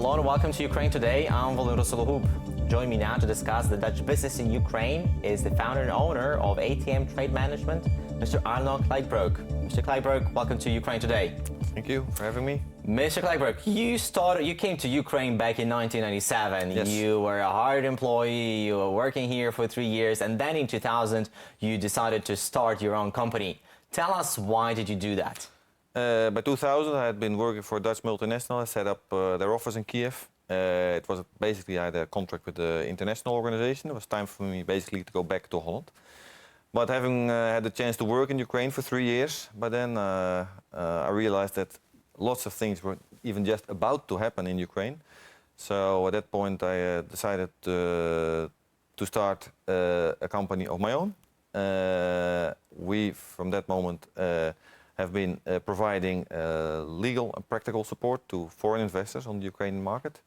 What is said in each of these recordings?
Hello and welcome to Ukraine Today. I'm Volodymyr Solohoub. Join me now to discuss the Dutch business in Ukraine is the founder and owner of ATM Trade Management, Mr. Arno Kleijbroek. Mr. Kleijbroek, welcome to Ukraine Today. Thank you for having me. Mr. Kleijbroek, you came to Ukraine back in 1997. Yes. You were a hired employee, you were working here for 3 years, and then in 2000 you decided to start your own company. Tell us, why did you do that? By 2000, I had been working for a Dutch multinational. I set up their office in Kiev. It was basically, I had a contract with the international organization. It was time for me basically to go back to Holland. But having had the chance to work in Ukraine for 3 years, but then I realized that lots of things were even just about to happen in Ukraine. So at that point, I decided to start a company of my own. We, from that moment, have been providing legal and practical support to foreign investors on the Ukrainian market.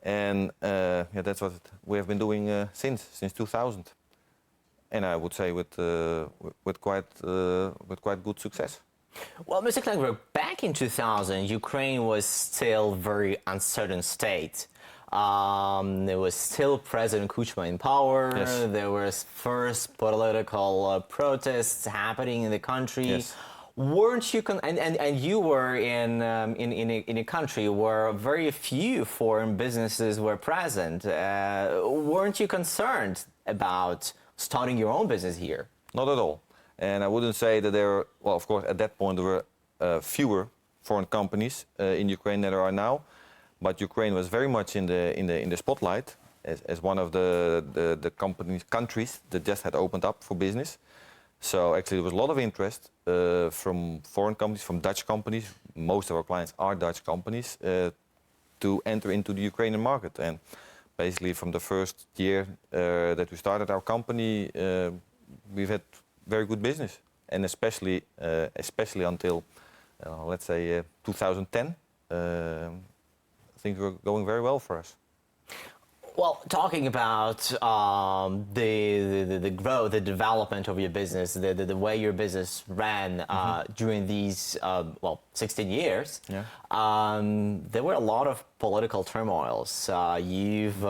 And yeah, that's what we have been doing since 2000. And I would say with quite good success. Well, Mr. Kleijbroek, back in 2000, Ukraine was still a very uncertain state. There was still President Kuchma in power. Yes. There was first political protests happening in the country. Yes. Weren't you and you were in a country where very few foreign businesses were present? Weren't you concerned about starting your own business here? Not at all. And I wouldn't say that there were, well, of course, at that point there were fewer foreign companies in Ukraine than there are now. But Ukraine was very much in the spotlight as one of the countries that just had opened up for business. So actually there was a lot of interest from foreign companies, from Dutch companies. Most of our clients are Dutch companies to enter into the Ukrainian market. And basically from the first year that we started our company, we've had very good business. And especially until, let's say, 2010, things were going very well for us. Well, talking about the growth, the development of your business, the way your business ran during these 16 years, Yeah. there were a lot of political turmoils. You've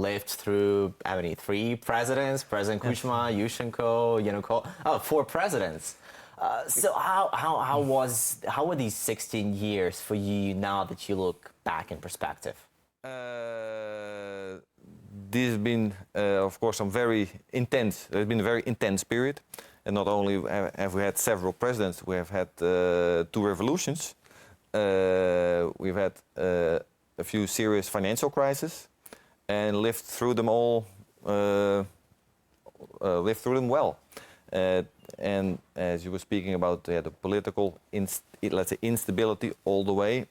lived through, how many? 3 presidents: President Kuchma, Yushchenko, Yanukovych. 4 presidents. So how were these 16 years for you now that you look back in perspective? This has been, of course, some very intense. It's been a very intense period, and not only have we had several presidents, we have had 2 revolutions. We've had a few serious financial crises, and lived through them all. Lived through them well. And as you were speaking about the political, let's say, instability all the way.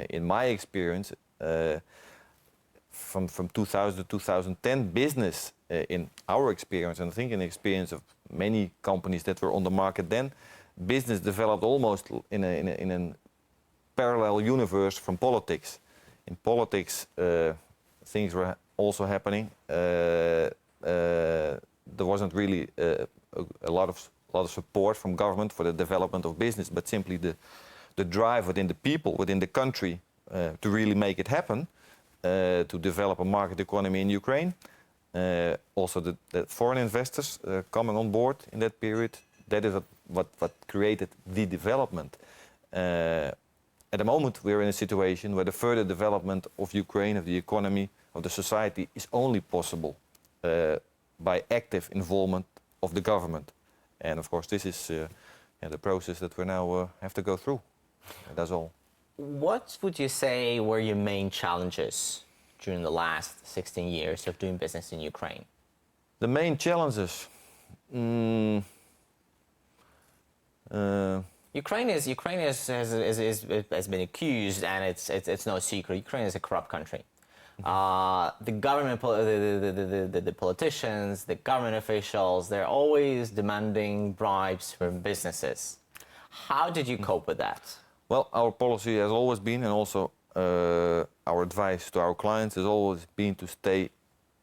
In my experience. From 2000 to 2010, business, in our experience, and I think in the experience of many companies that were on the market then, business developed almost in a parallel universe from politics. In politics, things were also happening. There wasn't really a lot of support from government for the development of business, but simply the drive within the people, within the country, to really make it happen. To develop a market economy in Ukraine. Also the foreign investors coming on board in that period, that is what created the development. At the moment we're in a situation where the further development of Ukraine, of the economy, of the society is only possible by active involvement of the government. And of course this is the process that we now have to go through. That's all. What would you say were your main challenges during the last 16 years of doing business in Ukraine? The main challenges? Ukraine has been accused, and it's no secret, Ukraine is a corrupt country. The government, the politicians, the government officials, they're always demanding bribes from businesses. How did you cope with that? Well, our policy has always been, and also our advice to our clients has always been to stay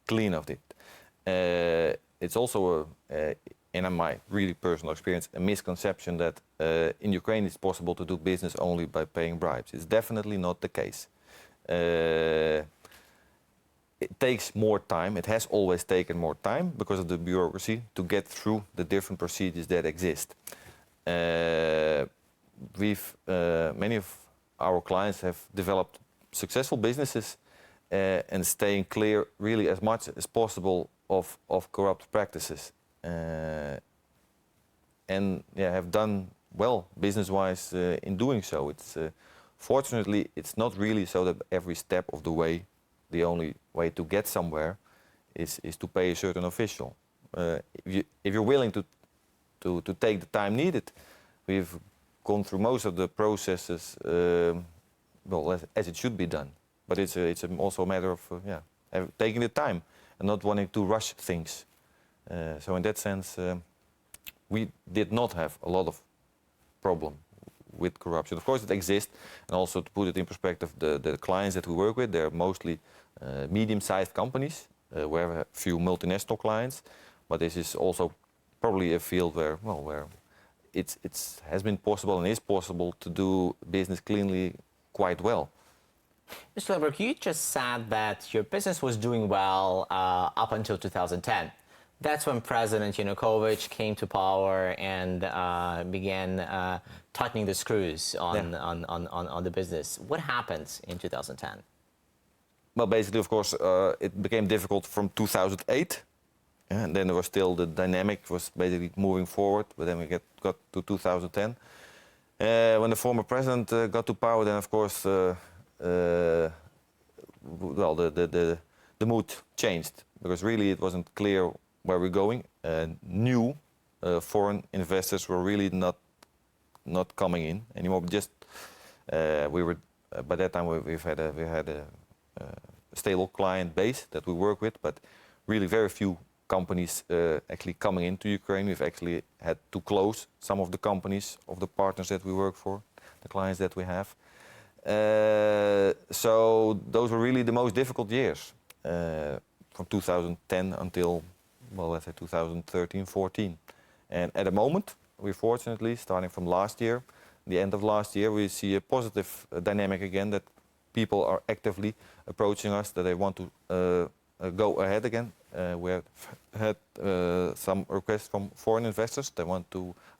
clean of it. It's also, in my really personal experience, a misconception that in Ukraine it's possible to do business only by paying bribes. It's definitely not the case. It takes more time. It has always taken more time because of the bureaucracy to get through the different procedures that exist. Many of our clients have developed successful businesses and staying clear really as much as possible of corrupt practices. And yeah, have done well business-wise in doing so. Fortunately, it's not really so that every step of the way, the only way to get somewhere is to pay a certain official. If you're willing to take the time needed, we've gone through most of the processes well as it should be done. But it's also a matter of taking the time and not wanting to rush things. So in that sense, we did not have a lot of problem with corruption. Of course, it exists, and also to put it in perspective, the clients that we work with, they're mostly medium-sized companies. We have a few multinational clients, but this is also probably a field where it has been possible and is possible to do business cleanly quite well. Mr. Leberg, you just said that your business was doing well up until 2010. That's when President Yanukovych came to power and began tightening the screws on the business. What happened in 2010? Well, basically, of course, it became difficult from 2008. And then there was still the dynamic was basically moving forward, but then we got to 2010. When the former president got to power, then of course, well, the mood changed because really it wasn't clear where we're going. New foreign investors were really not coming in anymore. Just we were by that time we had a stable client base that we work with, but really very few companies actually coming into Ukraine. We've actually had to close some of the companies of the partners that we work for, the clients that we have. So those were really the most difficult years from 2010 until, well, let's say 2013, 14. And at the moment, we fortunately, starting from last year, the end of last year, we see a positive dynamic again, that people are actively approaching us, that they want to go ahead again. We have had some requests from foreign investors. They are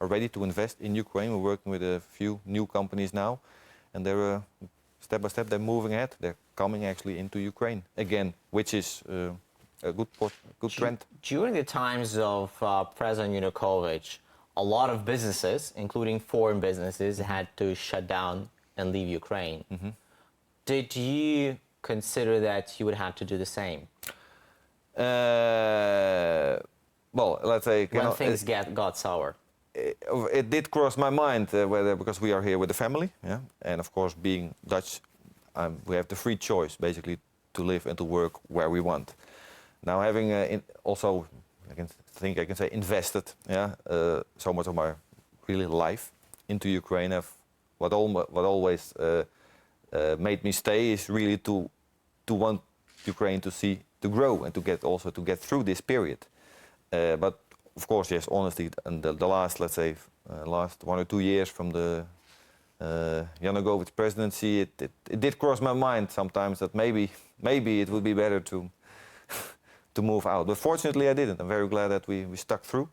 ready to invest in Ukraine. We're working with a few new companies now, and they're step by step they're moving ahead. They're coming actually into Ukraine again, which is a good trend. During the times of President Yanukovych, a lot of businesses, including foreign businesses, had to shut down and leave Ukraine. Mm-hmm. Did you consider that you would have to do the same? Well, let's say when things got sour. It did cross my mind because we are here with the family, yeah, and of course, being Dutch, we have the free choice basically to live and to work where we want. Now, having also, I can say, invested, yeah, so much of my really life into Ukraine, what always made me stay is really to want Ukraine to grow and to get through this period. But of course, yes, honestly, and the last, let's say, last 1 or 2 years from the Yanukovych presidency, it did cross my mind sometimes that maybe it would be better to move out. But fortunately, I didn't. I'm very glad that we stuck through.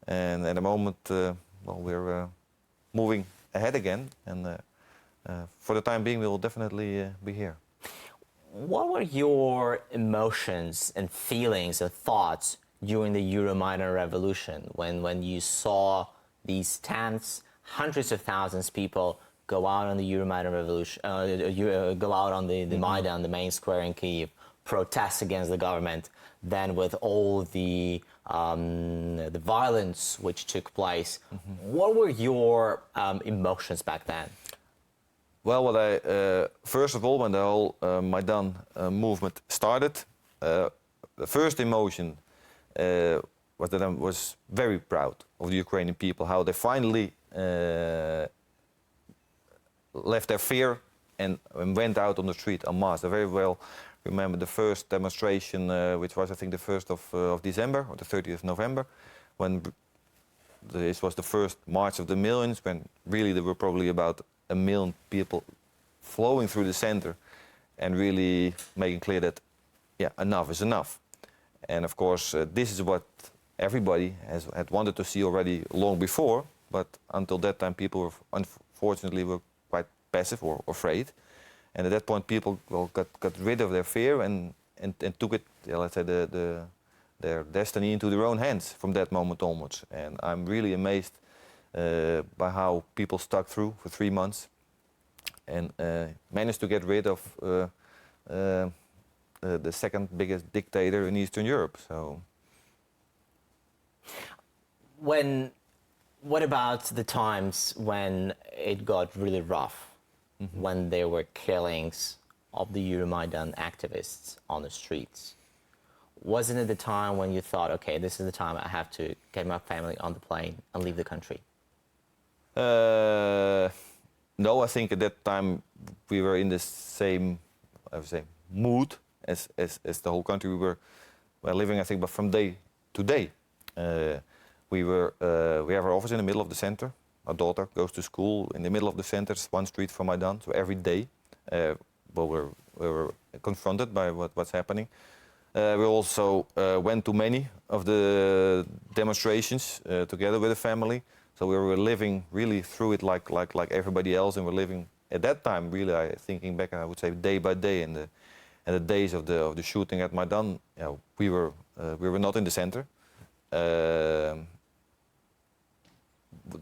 And at the moment, well, we're moving ahead again. And for the time being, we will definitely be here. What were your emotions and feelings and thoughts during the Maidan revolution when you saw these tens, hundreds of thousands of people go out on the Maidan revolution, go out on the Maidan, the main square in Kyiv, protest against the government, then with all the violence which took place? Mm-hmm. What were your emotions back then? Well, first of all, when the whole Maidan movement started, the first emotion was that I was very proud of the Ukrainian people, how they finally left their fear and went out on the street en masse. I very well remember the first demonstration, which was, I think, the 1st of December or the 30th of November, when this was the first March of the Millions, when really there were probably about 1 million people flowing through the center. and really making clear that, yeah, enough is enough. And of course, this is what everybody had wanted to see already long before, but until that time, people were, unfortunately were quite passive or afraid. And at that point, people got rid of their fear and took it, yeah, let's say, their destiny into their own hands from that moment onwards. And I'm really amazed by how people stuck through for 3 months and managed to get rid of the second biggest dictator in Eastern Europe. So, What about the times when it got really rough, when there were killings of the Euromaidan activists on the streets? Wasn't it the time when you thought, okay, this is the time I have to get my family on the plane and leave the country? No, I think at that time we were in the same, I would say, mood as the whole country. We were living, I think, but from day to day. We have our office in the middle of the center. Our daughter goes to school in the middle of the center, 1 street from Maidan. So every day, we were confronted by what's happening. We also went to many of the demonstrations together with the family. So we were living really through it like everybody else, and we're living at that time really. Thinking back, I would say day by day, and the days of the shooting at Maidan, you know, we were not in the center.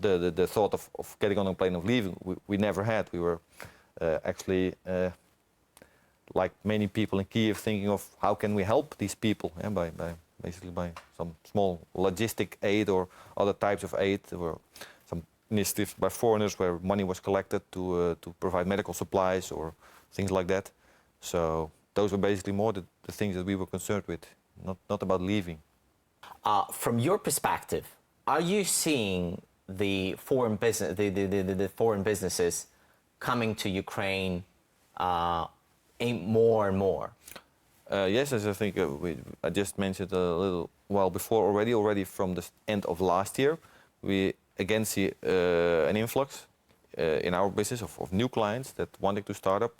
The thought of getting on a plane, of leaving, we never had. We were actually, like many people in Kiev, thinking of how can we help these people, by basically by some small logistic aid or other types of aid. There were some initiatives by foreigners where money was collected to provide medical supplies or things like that. So those were basically more the things that we were concerned with, not about leaving. From your perspective, are you seeing the foreign businesses coming to Ukraine more and more? Yes, as I think I just mentioned a little while before already from the end of last year, we again see an influx in our business of new clients that wanting to start up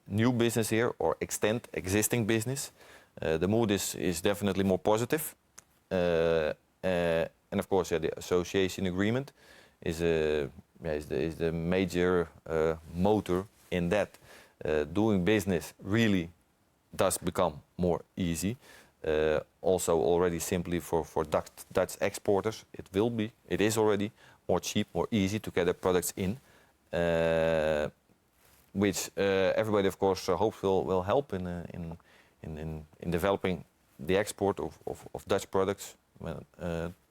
new business here or extend existing business. The mood is definitely more positive. And of course, the association agreement is the major motor in that. Doing business really does become more easy. Also already simply for Dutch exporters, it is already more cheap, more easy to get their products in, which everybody of course hopes will help in developing the export of Dutch products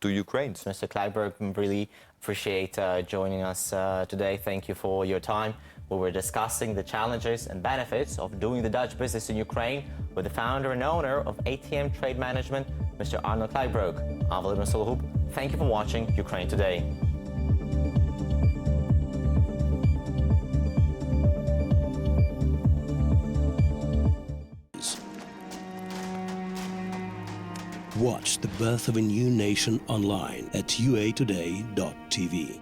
to Ukraine. Mr. Kleiberg, really appreciate joining us today. Thank you for your time. We were discussing the challenges and benefits of doing the Dutch business in Ukraine with the founder and owner of ATM Trade Management, Mr. Arnold Kleiberg. I'm Vladimir Solhub. Thank you for watching Ukraine Today. Watch the birth of a new nation online at uatoday.tv.